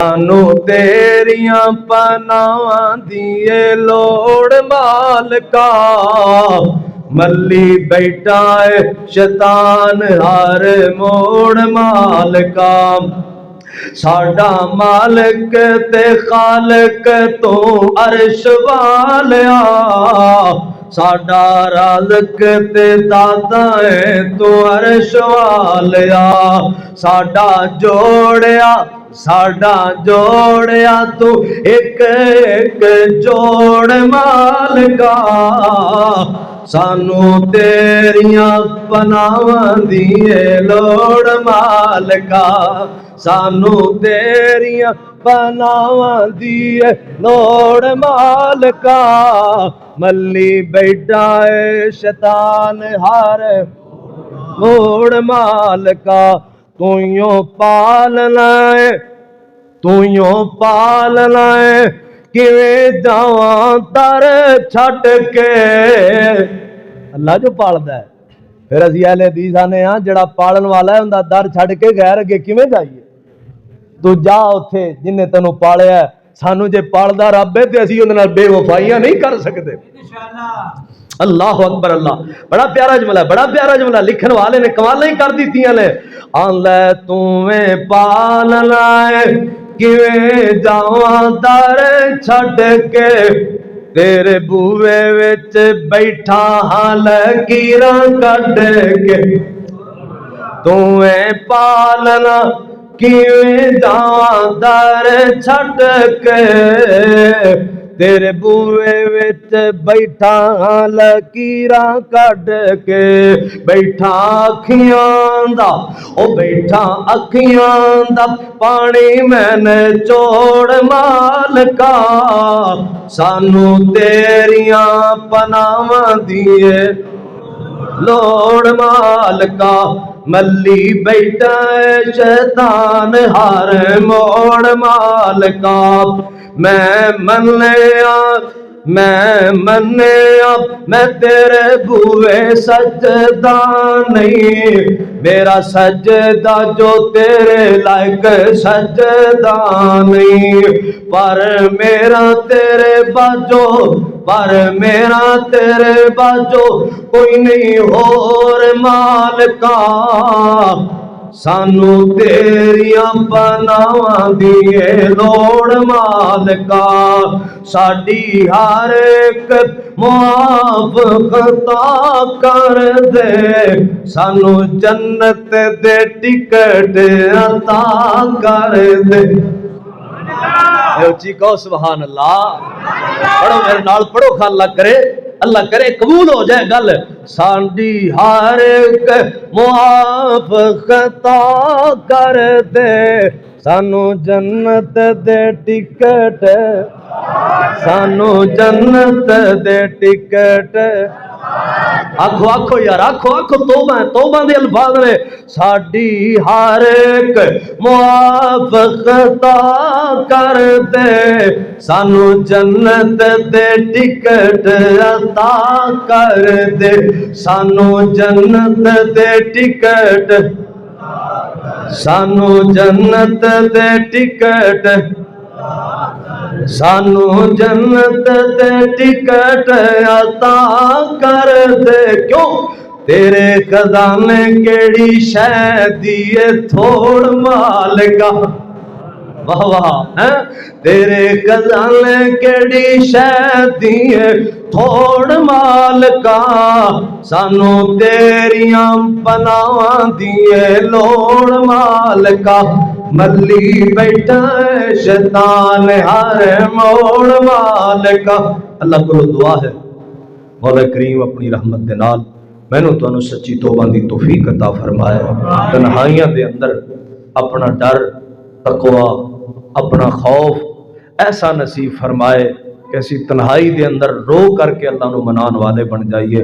सानू तेरियां पनावां दी लोड़ मालका। मल्ली बैठा है शैतान हर मोड़ मालका। साडा मालिक ते खालिक तू अर्श वालिया। साडा राज़िक ते दाता है तू अर्श वालिया। साडा जोड़िया तू एक एक जोड़ मालिका। सानू तेरियां पनावां दी लोड़ मालिका। सानू तेरियां पनावां दी लोड़ मालिका। मल्ली बैठा है शैतान हर मोड़ मालिका। तू यो पालना है, तू यो पालना है, किवें जावां दर छट के। अल्लाह जो पालदा है, फिर असीं अहले हदीस आने हां जेड़ा पालन वाला है उनदा दर छड़ के गैर अगे किवें जाइए। तू जा उत्थे जिन्ने तैनूं पालिया। सानू जे पालदा रब है ते असीं उहदे नाल बेवफाइयां नहीं कर सकदे। अल्लाह अकबर। अल्लाह बड़ा प्यारा जुमला, बड़ा प्यारा जुमला। लिखण वाले ने कमाल ही कर दीतियां ने। आंदा तूवें पालना है, किवें जावां दर छड़ के। तेरे बूवे विच बैठा हां लकीरां कढ के। तूवें पालना किवें जावां दर छड़ के। तेरे बूवे विच बैठा लकीरां कढ के। बैठा अखियां दा ओ बैठा अखियां दा पानी मैंने चोड़ मालिका। सानू तेरियां पनावां दी लोड़ मालिका। मल्ली बैठा है शैतान हर मोड़ मालिका। मैं मन्निया मैं तेरे बूवे सजदा नहीं। मेरा सजदा जो तेरे लायक सजदा नहीं। पर मेरा तेरे बाजो कोई नहीं होर मालिका। सानू तेरियां पनावां दी लोड़ मालिका। साडी हर एक मुआफ खता कर दे। सानू जन्नत दे टिकट अता कर दे। उच्ची कहो सुभान अल्लाह। पढ़ो मेरे नाल, पढ़ो खान लग करे। अल्लाह करे कबूल हो जाए गल। साडी हर एक मुआफ खता कर दे। सानू जन्नत दे टिकट, सानू जन्नत दे टिकट। आखो आखो यार, आखो आखो। तौबा तौबा दे अल्फाज ने। साडी हर एक मुआफ खता कर दे। सानू जन्नत दे टिकट अता कर दे। सानू जन्नत दे टिकट, सानू जन्नत दे टिकट, सानू जन्नत दे टिकट अता कर दे। क्यों? तेरे खजाने केड़ी शै दी थोड़ मालिका। वाह वाह। है तेरे खजाने केड़ी शै दी थोड़ मालिका। सानू तेरियां पनावां दी लोड़ मालिका। मल्ली बैठा है शैतान हर मोड़ मालिका। अल्लाह को दुआ है मौला करीम अपनी रहमत दे नाल मैनू तुहानू सच्ची तौबा दी तौफीक अता फरमाए। तन्हाइयां दे अंदर अपना डर, तकवा, अपना खौफ ऐसा नसीब फरमाए कि असी तन्हाई दे अंदर रो करके अल्लाह नू मनाने वाले बन जाइए।